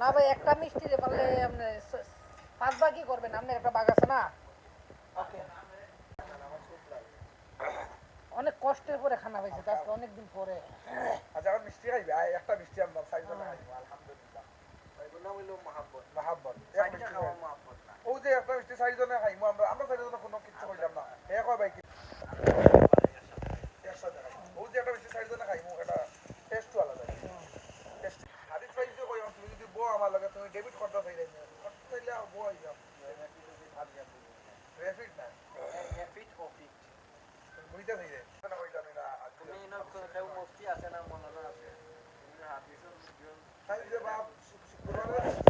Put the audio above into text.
না ভাই একটা মিষ্টি রে পারলে আপনি পাঁচ ভাগ কি করবেন আপনার একটা বাগ আছে না ওকে অনেক কষ্টের পরে খানা হয়েছে আজকে অনেকদিন পরে আচ্ছা এখন মিষ্টি খাইবে একটা মিষ্টি আমরা সাইজ খাইবো আলহামদুলিল্লাহ নাম হইলো মাহাব্বত মাহাব্বত ও যে একটা মিষ্টি সাইজ খাইবো আমরা আমরা সাইজ কোনো কিছু কইলাম না হে কয় ভাই ও যে একটা মিষ্টি সাইজ খাইবো এটা টেস্ট আলাদা টেস্ট হাদিস ভাই যে কই তুমি যদি বো আমার লাগে তুমি ডেবিট করতে চাইলে করতে চাইলে বো আইয়া রেফিট না রেফিট অফিট বুঝতে চাইলে না কইলাম না তুমি না কেউ মুফতি আছে না মনে আছে তুমি হাদিসের সাইজ বাপ শুক্রবার